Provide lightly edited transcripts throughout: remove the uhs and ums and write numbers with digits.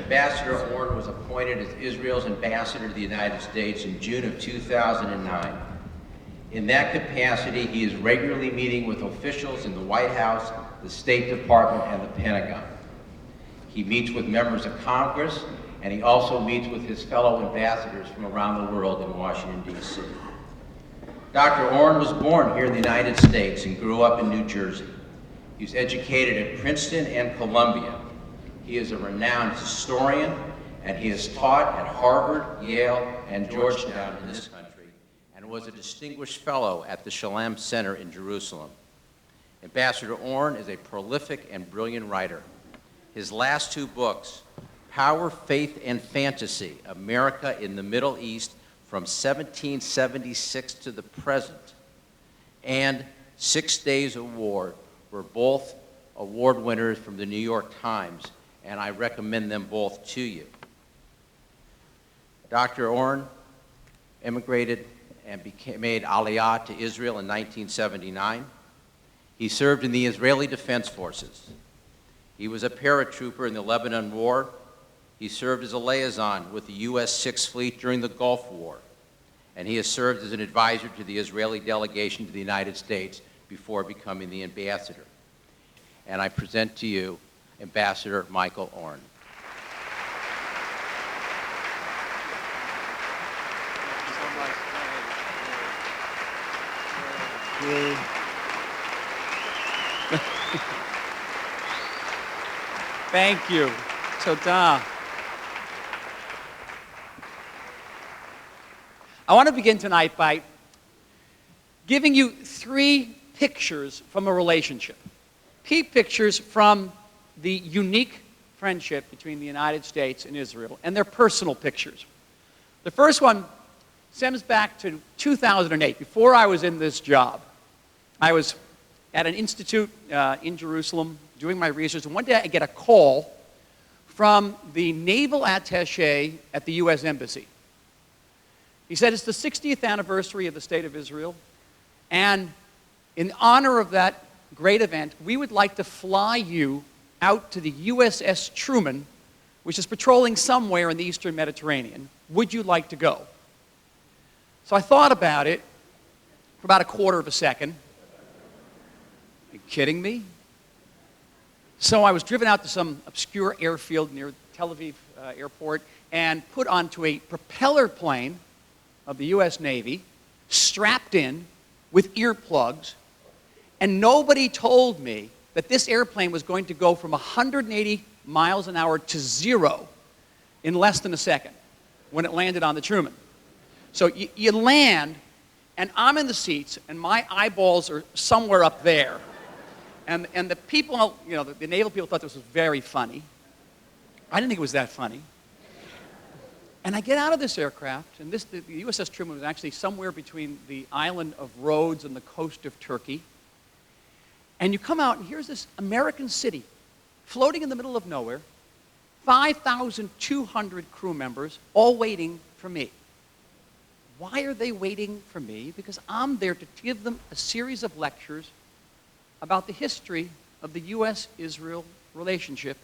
Ambassador Oren was appointed as Israel's ambassador to the United States in June of 2009. In that capacity, he is regularly meeting with officials in the White House, the State Department, and the Pentagon. He meets with members of Congress, and he also meets with his fellow ambassadors from around the world in Washington, D.C. Dr. Oren was born here in the United States and grew up in New Jersey. He was educated at Princeton and Columbia. He is a renowned historian, and he has taught at Harvard, Yale, and Georgetown in this country, and was a distinguished fellow at the Shalem Center in Jerusalem. Ambassador Oren is a prolific and brilliant writer. His last two books, Power, Faith, and Fantasy, America in the Middle East from 1776 to the present, and 6 Days of War, were both award winners from the New York Times, and I recommend them both to you. Dr. Oren immigrated and made Aliyah to Israel in 1979. He served in the Israeli Defense Forces. He was a paratrooper in the Lebanon War. He served as a liaison with the U.S. Sixth Fleet during the Gulf War. And he has served as an advisor to the Israeli delegation to the United States before becoming the ambassador. And I present to you Ambassador Michael Oren. Thank you. Todah. I want to begin tonight by giving you 3 pictures from a relationship. Key pictures from the unique friendship between the United States and Israel, and they're personal pictures. The first one stems back to 2008. Before I was in this job, I was at an institute in Jerusalem doing my research, and one day I get a call from the naval attaché at the U.S. Embassy. He said, it's the 60th anniversary of the State of Israel, and in honor of that great event, we would like to fly you out to the USS Truman, which is patrolling somewhere in the Eastern Mediterranean. Would you like to go? So I thought about it for about a quarter of a second. Are you kidding me? So I was driven out to some obscure airfield near Tel Aviv airport and put onto a propeller plane of the U.S. Navy, strapped in with earplugs, and nobody told me that this airplane was going to go from 180 miles an hour to 0 in less than a second when it landed on the Truman. So you land, and I'm in the seats, and my eyeballs are somewhere up there. And the people, you know, the naval people thought this was very funny. I didn't think it was that funny. And I get out of this aircraft, and the USS Truman was actually somewhere between the island of Rhodes and the coast of Turkey. And you come out, and here's this American city floating in the middle of nowhere, 5,200 crew members, all waiting for me. Why are they waiting for me? Because I'm there to give them a series of lectures about the history of the U.S.-Israel relationship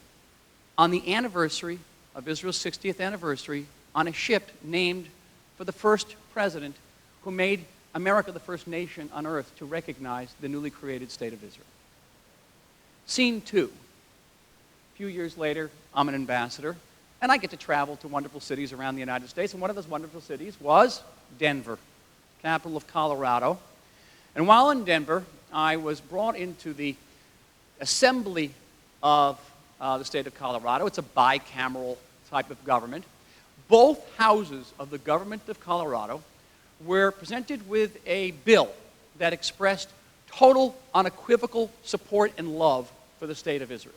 on the anniversary of Israel's 60th anniversary on a ship named for the first president who made America the first nation on earth to recognize the newly created state of Israel. Scene 2. A few years later, I'm an ambassador, and I get to travel to wonderful cities around the United States, and one of those wonderful cities was Denver, capital of Colorado. And while in Denver, I was brought into the assembly of the state of Colorado. It's a bicameral type of government. Both houses of the government of Colorado were presented with a bill that expressed total, unequivocal support and love for the state of Israel.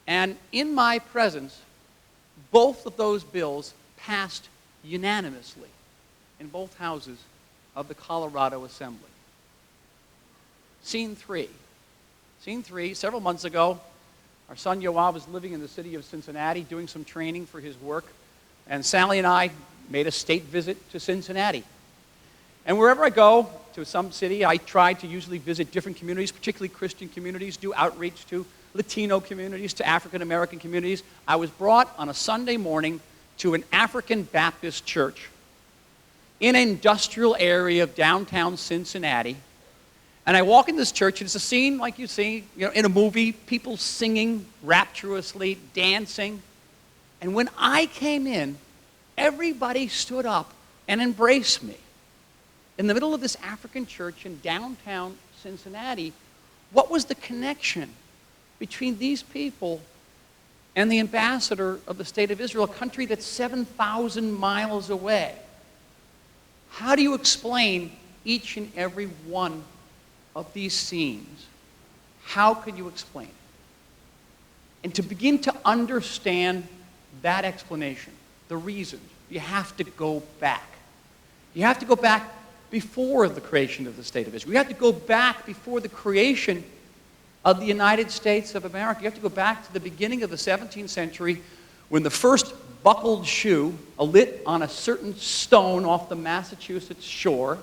And in my presence, both of those bills passed unanimously in both houses of the Colorado Assembly. Scene 3. Scene 3, several months ago, our son Yoav was living in the city of Cincinnati doing some training for his work, and Sally and I made a state visit to Cincinnati. And wherever I go to some city, I try to usually visit different communities, particularly Christian communities, do outreach to Latino communities, to African American communities. I was brought on a Sunday morning to an African Baptist church in an industrial area of downtown Cincinnati. And I walk in this church, and it's a scene like you see, in a movie, people singing rapturously, dancing. And when I came in, everybody stood up and embraced me. In the middle of this African church in downtown Cincinnati, what was the connection between these people and the ambassador of the State of Israel, a country that's 7,000 miles away? How do you explain each and every one of these scenes? How can you explain it? And to begin to understand that explanation, the reasons, you have to go back. You have to go back before the creation of the State of Israel. You have to go back before the creation of the United States of America. You have to go back to the beginning of the 17th century when the first buckled shoe lit on a certain stone off the Massachusetts shore,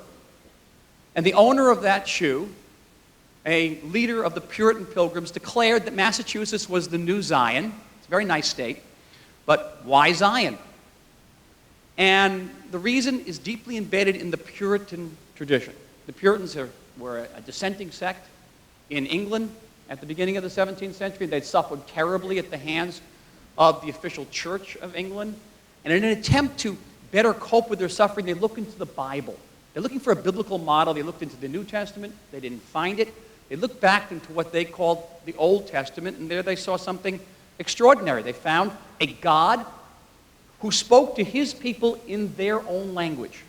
and the owner of that shoe, a leader of the Puritan Pilgrims, declared that Massachusetts was the new Zion. It's a very nice state, but why Zion? And the reason is deeply embedded in the Puritan tradition. The Puritans were a dissenting sect in England at the beginning of the 17th century. They'd suffered terribly at the hands of the official church of England. And in an attempt to better cope with their suffering, they looked into the Bible. They're looking for a biblical model. They looked into the New Testament. They didn't find it. They looked back into what they called the Old Testament, and there they saw something extraordinary. They found a God who spoke to his people in their own language.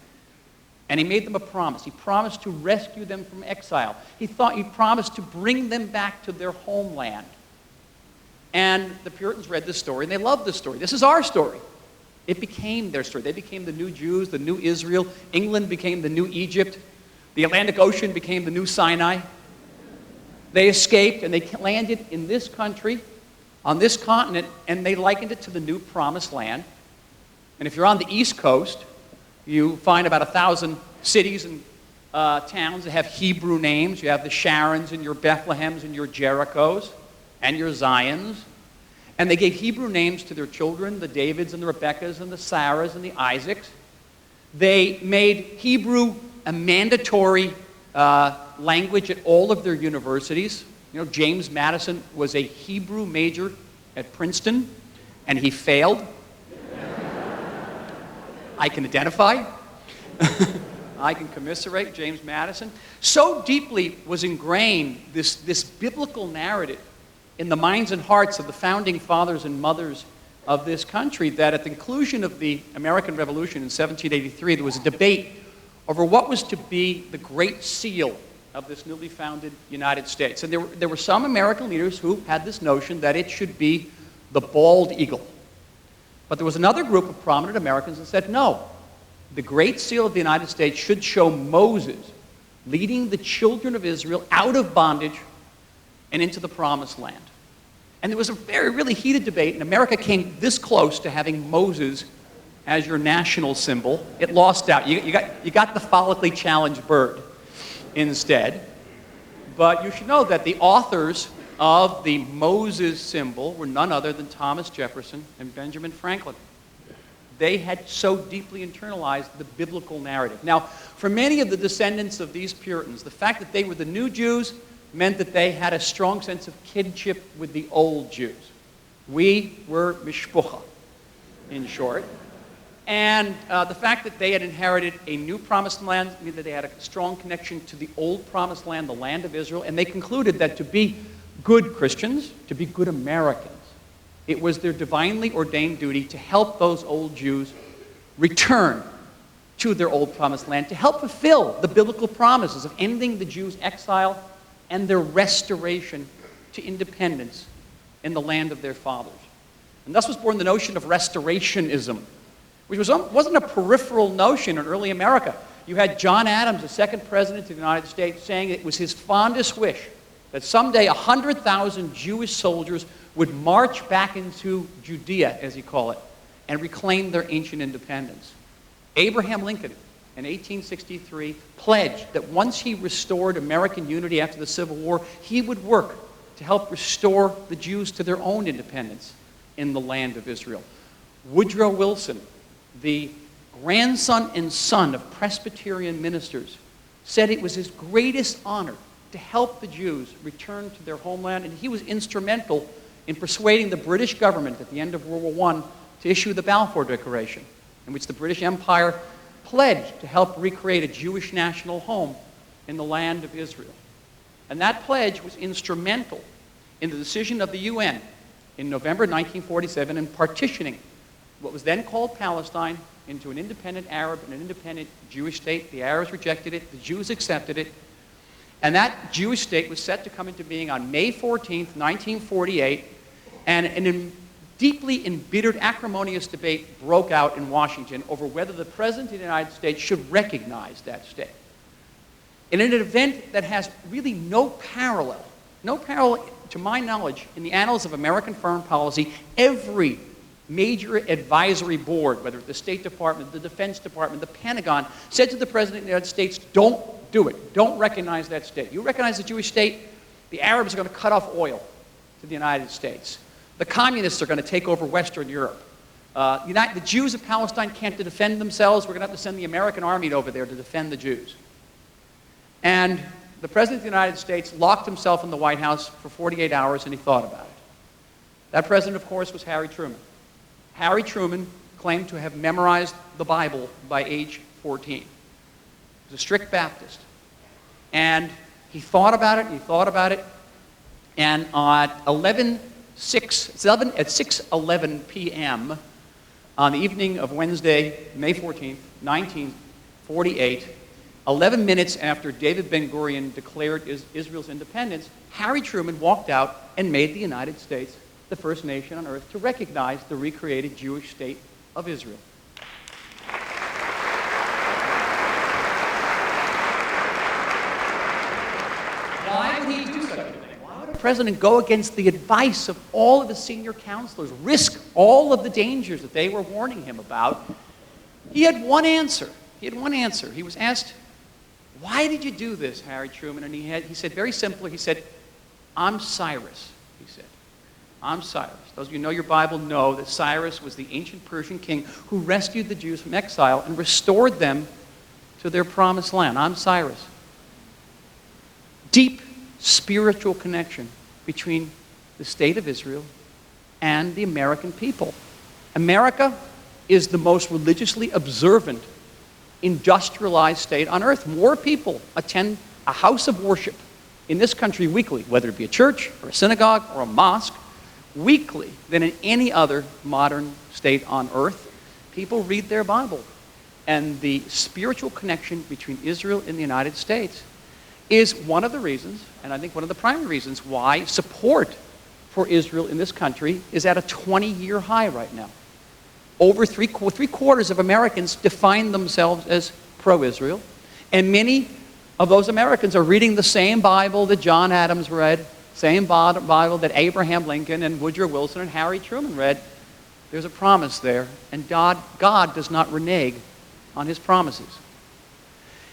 And he made them a promise. He promised to rescue them from exile. He promised to bring them back to their homeland. And the Puritans read this story, and they loved this story. This is our story. It became their story. They became the new Jews, the new Israel. England became the new Egypt. The Atlantic Ocean became the new Sinai. They escaped, and they landed in this country, on this continent, and they likened it to the new Promised Land. And if you're on the East Coast, you find about 1,000 cities and towns that have Hebrew names. You have the Sharons and your Bethlehems and your Jerichos and your Zions. And they gave Hebrew names to their children, the Davids and the Rebeccas and the Sarahs and the Isaacs. They made Hebrew a mandatory language at all of their universities. James Madison was a Hebrew major at Princeton, and he failed. I can identify. I can commiserate James Madison. So deeply was ingrained this biblical narrative in the minds and hearts of the founding fathers and mothers of this country that at the conclusion of the American Revolution in 1783, there was a debate over what was to be the great seal of this newly founded United States. And there were some American leaders who had this notion that it should be the bald eagle. But there was another group of prominent Americans that said, no, the Great Seal of the United States should show Moses leading the children of Israel out of bondage and into the Promised Land. And there was a really heated debate, and America came this close to having Moses as your national symbol. It lost out. You got the follically challenged bird instead. But you should know that the authors of the Moses symbol were none other than Thomas Jefferson and Benjamin Franklin. They had so deeply internalized the biblical narrative. Now, for many of the descendants of these Puritans, the fact that they were the new Jews meant that they had a strong sense of kinship with the old Jews. We were mishpucha, in short. And the fact that they had inherited a new promised land meant that they had a strong connection to the old promised land, the land of Israel, and they concluded that to be good Christians, to be good Americans, it was their divinely ordained duty to help those old Jews return to their old promised land, to help fulfill the biblical promises of ending the Jews' exile and their restoration to independence in the land of their fathers. And thus was born the notion of Restorationism, which wasn't a peripheral notion in early America. You had John Adams, the second president of the United States, saying it was his fondest wish that someday 100,000 Jewish soldiers would march back into Judea, as he called it, and reclaim their ancient independence. Abraham Lincoln, in 1863, pledged that once he restored American unity after the Civil War, he would work to help restore the Jews to their own independence in the land of Israel. Woodrow Wilson, the grandson and son of Presbyterian ministers, said it was his greatest honor to help the Jews return to their homeland, and he was instrumental in persuading the British government at the end of World War I to issue the Balfour Declaration, in which the British Empire pledged to help recreate a Jewish national home in the land of Israel. And that pledge was instrumental in the decision of the UN in November 1947 in partitioning what was then called Palestine into an independent Arab and an independent Jewish state. The Arabs rejected it, the Jews accepted it, and that Jewish state was set to come into being on May 14th, 1948, and an deeply embittered, acrimonious debate broke out in Washington over whether the President of the United States should recognize that state. In an event that has really no parallel to my knowledge in the annals of American foreign policy, every major advisory board, whether it's the State Department, the Defense Department, the Pentagon, said to the President of the United States, don't do it. Don't recognize that state. You recognize the Jewish state, the Arabs are going to cut off oil to the United States. The communists are going to take over Western Europe. The Jews of Palestine can't defend themselves. We're going to have to send the American army over there to defend the Jews. And the President of the United States locked himself in the White House for 48 hours, and he thought about it. That president, of course, was Harry Truman. Harry Truman claimed to have memorized the Bible by age 14. He was a strict Baptist. And he thought about it, and at 6:11 p.m. on the evening of Wednesday, May 14th, 1948, 11 minutes after David Ben-Gurion declared Israel's independence, Harry Truman walked out and made the United States the first nation on earth to recognize the recreated Jewish state of Israel. Why would he do such a thing? Why would a president go against the advice of all of the senior counselors, risk all of the dangers that they were warning him about? He had one answer. He was asked, why did you do this, Harry Truman? And he said very simply, he said, I'm Cyrus, he said. I'm Cyrus. Those of you who know your Bible know that Cyrus was the ancient Persian king who rescued the Jews from exile and restored them to their promised land. I'm Cyrus. Deep spiritual connection between the state of Israel and the American people. America is the most religiously observant, industrialized state on earth. More people attend a house of worship in this country weekly, whether it be a church or a synagogue or a mosque, weekly than in any other modern state on earth. People read their Bible. And the spiritual connection between Israel and the United States is one of the reasons, and I think one of the primary reasons, why support for Israel in this country is at a 20-year high right now. Over three-quarters of Americans define themselves as pro-Israel, and many of those Americans are reading the same Bible that John Adams read, same Bible that Abraham Lincoln and Woodrow Wilson and Harry Truman read. There's a promise there, and God does not renege on his promises.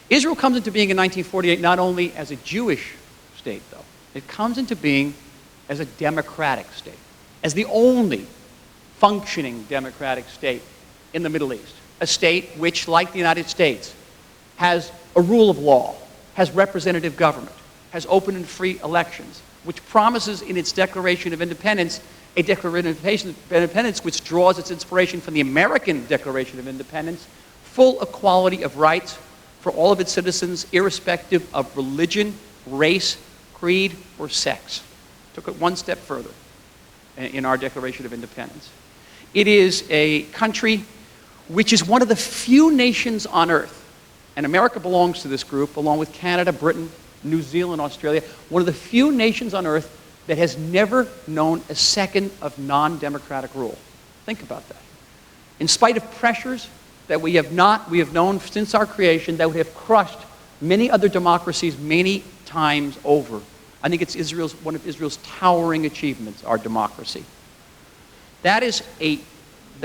Israel comes into being in 1948 not only as a Jewish state, though. It comes into being as a democratic state, as the only functioning democratic state in the Middle East. A state which, like the United States, has a rule of law, has representative government, has open and free elections, which promises in its Declaration of Independence a Declaration of Independence which draws its inspiration from the American Declaration of Independence, full equality of rights for all of its citizens, irrespective of religion, race, creed, or sex. Took it one step further in our Declaration of Independence. It is a country which is one of the few nations on earth, and America belongs to this group, along with Canada, Britain, New Zealand, Australia, one of the few nations on earth that has never known a second of non-democratic rule. Think about that. In spite of pressures that we have known since our creation that would have crushed many other democracies many times over. I think it's one of Israel's towering achievements, our democracy. That is the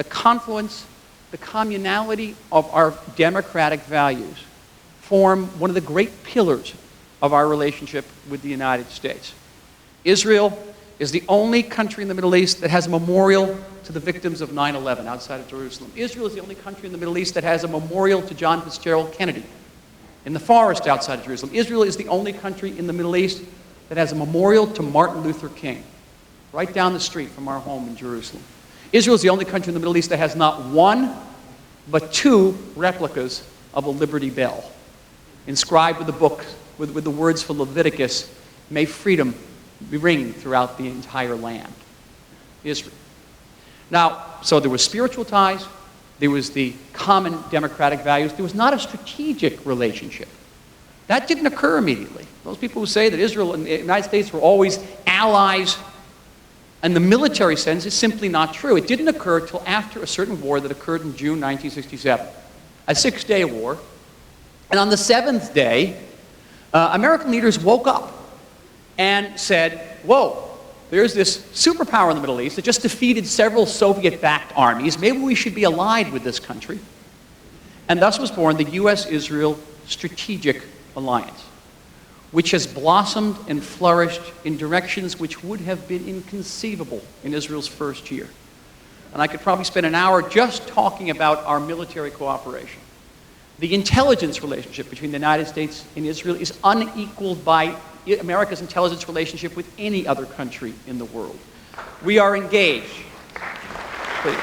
confluence, the communality of our democratic values form one of the great pillars of our relationship with the United States. Israel is the only country in the Middle East that has a memorial to the victims of 9/11 outside of Jerusalem. Israel is the only country in the Middle East that has a memorial to John Fitzgerald Kennedy in the forest outside of Jerusalem. Israel is the only country in the Middle East that has a memorial to Martin Luther King right down the street from our home in Jerusalem. Israel is the only country in the Middle East that has not one, but two replicas of a Liberty Bell, inscribed with the book, with the words for Leviticus, "May freedom be ring throughout the entire land." Israel. Now, so there were spiritual ties, there was the common democratic values, there was not a strategic relationship. That didn't occur immediately. Those people who say that Israel and the United States were always allies in the military sense is simply not true. It didn't occur until after a certain war that occurred in June 1967, a 6-day war. And on the 7th day, American leaders woke up and said, whoa, there's this superpower in the Middle East that just defeated several Soviet-backed armies. Maybe we should be allied with this country. And thus was born the U.S.-Israel Strategic Alliance, which has blossomed and flourished in directions which would have been inconceivable in Israel's first year. And I could probably spend an hour just talking about our military cooperation. The intelligence relationship between the United States and Israel is unequaled by America's intelligence relationship with any other country in the world. We are engaged. Please.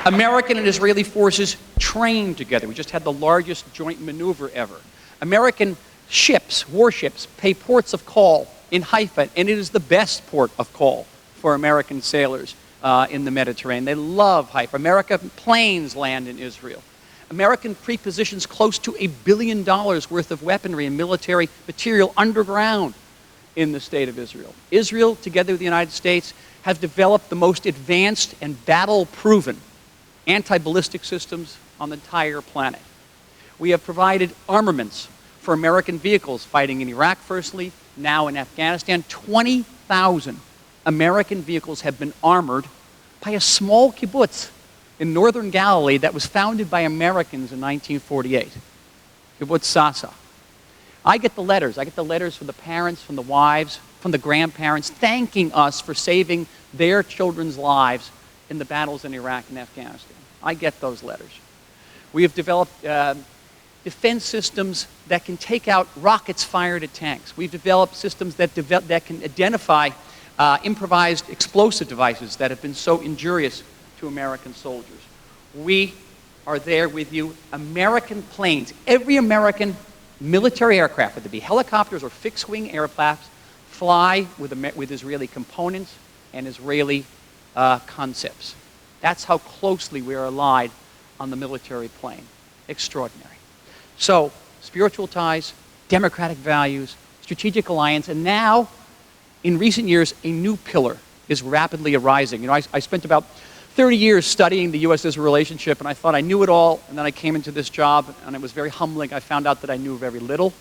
American and Israeli forces train together. We just had the largest joint maneuver ever. American ships, warships, pay ports of call in Haifa, and it is the best port of call for American sailors in the Mediterranean. They love Haifa. American planes land in Israel. American prepositions close to $1 billion worth of weaponry and military material underground in the state of Israel. Israel, together with the United States, have developed the most advanced and battle-proven anti-ballistic systems on the entire planet. We have provided armaments for American vehicles fighting in Iraq firstly, now in Afghanistan. 20,000 American vehicles have been armored by a small kibbutz in northern Galilee that was founded by Americans in 1948, Kibbutz Sasa. I get the letters. I get the letters from the parents, from the wives, from the grandparents, thanking us for saving their children's lives in the battles in Iraq and Afghanistan. I get those letters. We have developed defense systems that can take out rockets fired at tanks. We've developed systems that can identify improvised explosive devices that have been so injurious to American soldiers. We are there with you. American planes, every American military aircraft, whether it be helicopters or fixed-wing aircraft, fly with Israeli components and Israeli concepts. That's how closely we are allied on the military plane. Extraordinary. So, spiritual ties, democratic values, strategic alliance, and now, in recent years, a new pillar is rapidly arising. You know, I spent about 30 years studying the U.S.-Israel relationship, and I thought I knew it all, and then I came into this job, and it was very humbling. I found out that I knew very little.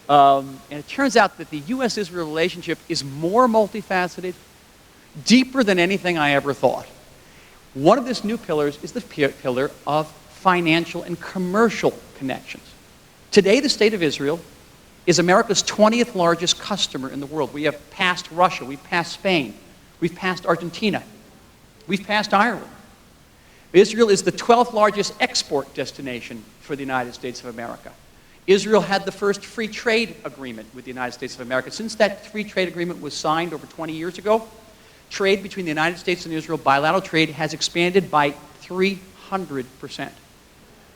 And it turns out that the U.S.-Israel relationship is more multifaceted, deeper than anything I ever thought. One of these new pillars is the pillar of financial and commercial connections. Today, the state of Israel is America's 20th largest customer in the world. We have passed Russia, we've passed Spain, we've passed Argentina, we've passed Ireland. Israel is the 12th largest export destination for the United States of America. Israel had the first free trade agreement with the United States of America. Since that free trade agreement was signed over 20 years ago, trade between the United States and Israel, bilateral trade, has expanded by 300%.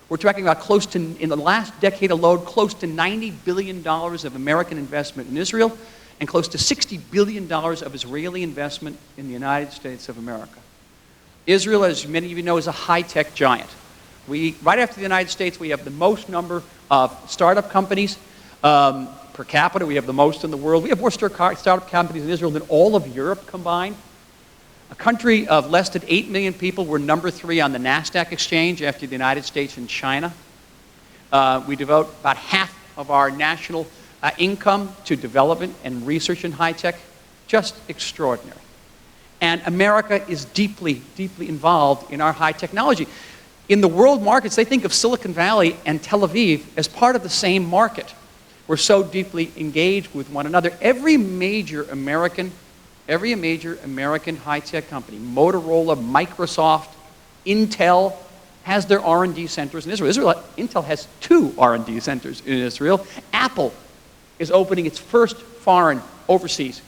We're talking about close to, in the last decade alone, close to $90 billion of American investment in Israel and close to $60 billion of Israeli investment in the United States of America. Israel, as many of you know, is a high-tech giant. Right after the United States, we have the most number of startup companies. Per capita, we have the most in the world. We have more startup companies in Israel than all of Europe combined. A country of less than 8 million people, we're number 3 on the NASDAQ exchange after the United States and China. We devote about half of our national income to development and research in high tech. Just extraordinary. And America is deeply, deeply involved in our high technology. In the world markets, they think of Silicon Valley and Tel Aviv as part of the same market. We're so deeply engaged with one another. Every major American high-tech company, Motorola, Microsoft, Intel, has their R&D centers in Israel. Intel has 2 R&D centers in Israel. Apple is opening its first foreign overseas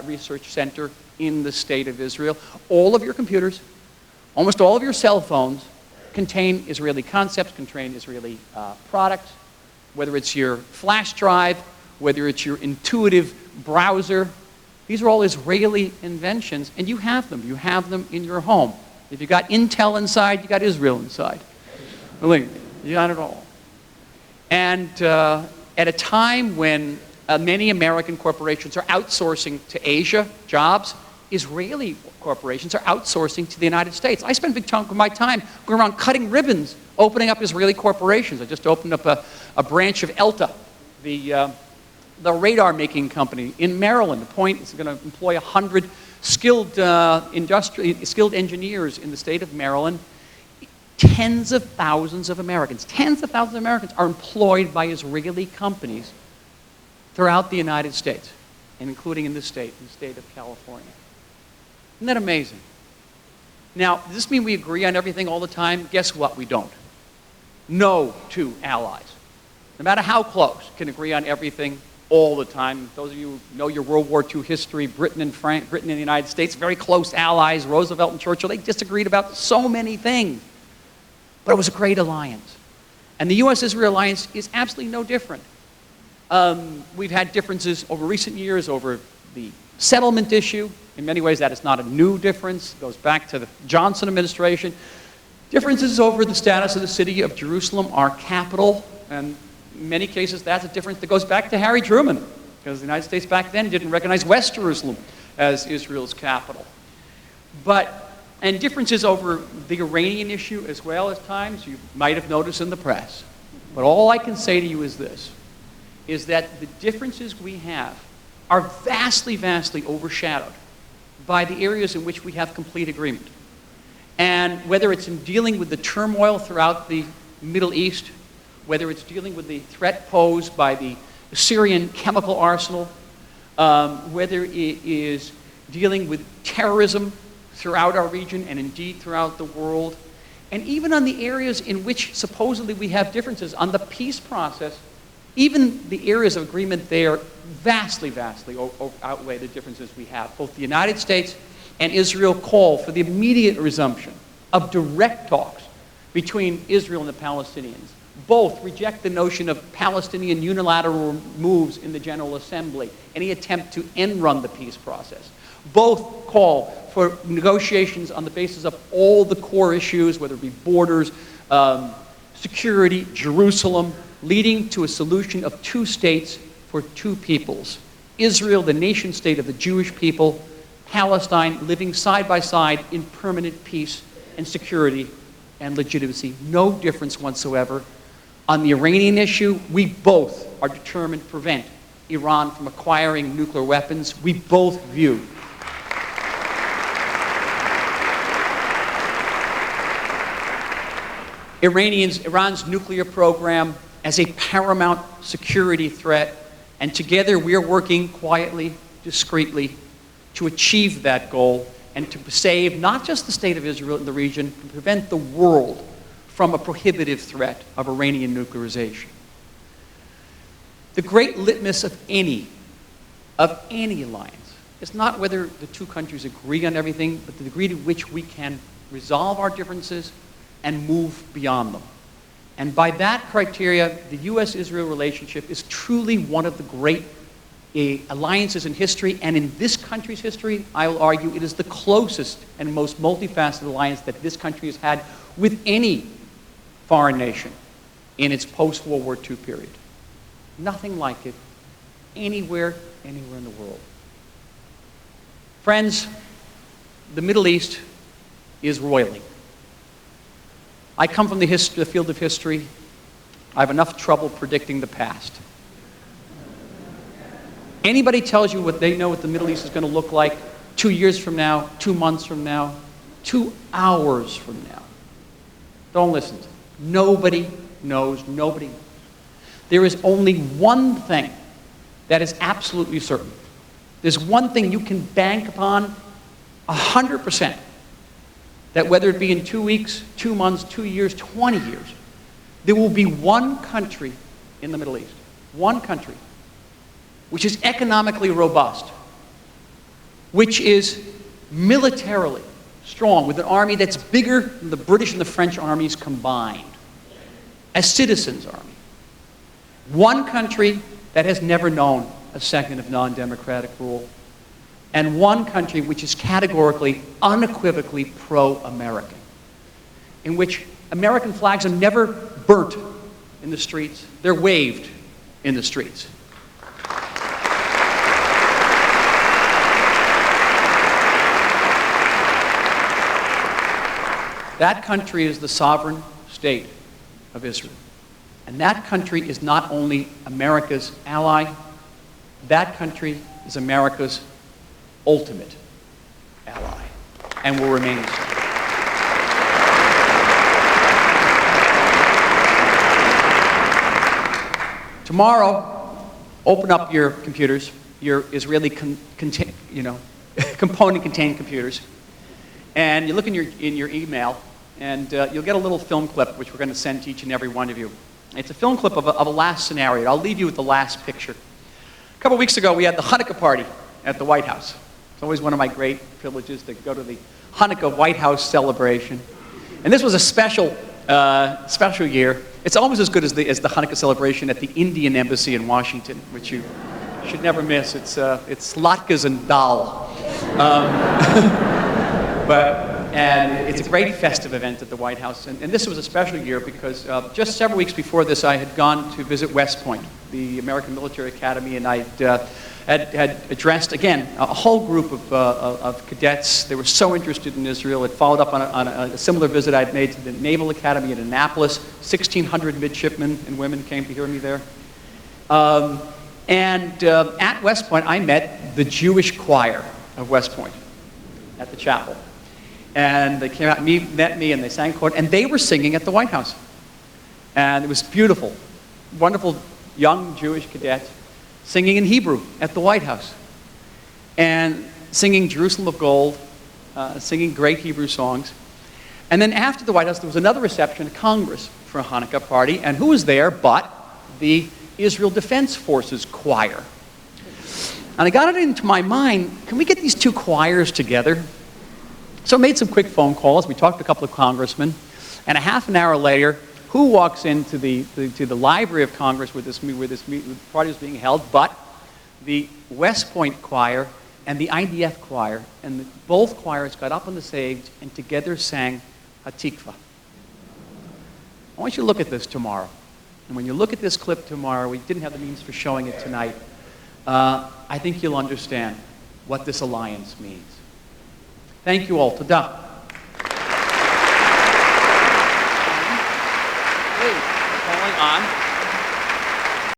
research center in the state of Israel. All of your computers, almost all of your cell phones contain Israeli concepts, contain Israeli products, whether it's your flash drive, whether it's your intuitive browser. These are all Israeli inventions, and you have them. You have them in your home. If you got Intel inside, you got Israel inside. Believe me, you got it all. And at a time when many American corporations are outsourcing to Asia jobs, Israeli corporations are outsourcing to the United States. I spend a big chunk of my time going around cutting ribbons, opening up Israeli corporations. I just opened up a branch of ELTA, the radar-making company in Maryland. The point is going to employ 100 skilled engineers in the state of Maryland. Tens of thousands of Americans are employed by Israeli companies throughout the United States, and including in this state, in the state of California. Isn't that amazing? Now, does this mean we agree on everything all the time? Guess what? We don't. No two allies, no matter how close, can agree on everything all the time. Those of you who know your World War II history, Britain and the United States, very close allies, Roosevelt and Churchill, they disagreed about so many things. But it was a great alliance. And the US-Israel alliance is absolutely no different. We've had differences over recent years over the settlement issue. In many ways, that is not a new difference. It goes back to the Johnson administration. Differences over the status of the city of Jerusalem, our capital. And in many cases, that's a difference that goes back to Harry Truman, because the United States back then didn't recognize West Jerusalem as Israel's capital. And differences over the Iranian issue as well at times, you might have noticed in the press. But all I can say to you is this, is that the differences we have are vastly, vastly overshadowed by the areas in which we have complete agreement. And whether it's in dealing with the turmoil throughout the Middle East, whether it's dealing with the threat posed by the Syrian chemical arsenal, whether it is dealing with terrorism throughout our region and indeed throughout the world, and even on the areas in which supposedly we have differences, on the peace process, even the areas of agreement there vastly, vastly outweigh the differences we have. Both the United States and Israel call for the immediate resumption of direct talks between Israel and the Palestinians. Both reject the notion of Palestinian unilateral moves in the General Assembly, any attempt to end-run the peace process. Both call for negotiations on the basis of all the core issues, whether it be borders, security, Jerusalem, leading to a solution of 2 states for 2 peoples. Israel, the nation state of the Jewish people, Palestine living side by side in permanent peace and security and legitimacy. No difference whatsoever. On the Iranian issue, we both are determined to prevent Iran from acquiring nuclear weapons. We both view Iran's nuclear program as a paramount security threat, and together we are working quietly, discreetly, to achieve that goal and to save not just the state of Israel in the region, but prevent the world from a prohibitive threat of Iranian nuclearization. The great litmus of any alliance is not whether the 2 countries agree on everything, but the degree to which we can resolve our differences and move beyond them. And by that criteria, the US-Israel relationship is truly one of the great alliances in history, and in this country's history, I will argue it is the closest and most multifaceted alliance that this country has had with any foreign nation in its post-World War II period. Nothing like it anywhere in the world. Friends, the Middle East is roiling. I come from the field of history. I have enough trouble predicting the past. Anybody tells you what they know what the Middle East is going to look like 2 years from now, 2 months from now, 2 hours from now, don't listen to them. Nobody knows. Nobody knows. there is only one thing that is absolutely certain. There's one thing you can bank upon 100%, that whether it be in 2 weeks, 2 months, 2 years, 20 years, there will be one country in the Middle East, one country, which is economically robust, which is militarily strong, with an army that's bigger than the British and the French armies combined, a citizens' army. One country that has never known a second of non-democratic rule, and one country which is categorically, unequivocally pro-American, in which American flags are never burnt in the streets, they're waved in the streets. That country is the sovereign state of Israel. And that country is not only America's ally, that country is America's ultimate ally, and will remain so. Tomorrow, open up your computers, your Israeli component-contained computers, and you look in your email, and you'll get a little film clip which we're going to send to each and every one of you. It's a film clip of a last scenario. I'll leave you with the last picture. A couple weeks ago, we had the Hanukkah party at the White House. It's always one of my great privileges to go to the Hanukkah White House celebration. And this was a special year. It's almost as good as the Hanukkah celebration at the Indian Embassy in Washington, which you should never miss. It's latkes and dal. And it's a great festive event at the White House. And this was a special year because just several weeks before this, I had gone to visit West Point, the American Military Academy, and I had addressed, again, a whole group of cadets. They were so interested in Israel. It followed up on a similar visit I'd made to the Naval Academy in Annapolis. 1,600 midshipmen and women came to hear me there. At West Point, I met the Jewish choir of West Point at the chapel. And they came out and met me, and they sang chord, and they were singing at the White House. And it was beautiful, wonderful young Jewish cadets singing in Hebrew at the White House, and singing Jerusalem of Gold, singing great Hebrew songs. And then after the White House, there was another reception at Congress for a Hanukkah party, and who was there but the Israel Defense Forces choir? And I got it into my mind, can we get these two choirs together? So I made some quick phone calls. We talked to a couple of congressmen, and a half an hour later, who walks into the Library of Congress where this party was being held, but the West Point choir and the IDF choir, and both choirs got up on the stage and together sang Hatikva. I want you to look at this tomorrow. And when you look at this clip tomorrow, we didn't have the means for showing it tonight, I think you'll understand what this alliance means. Thank you all. Tada.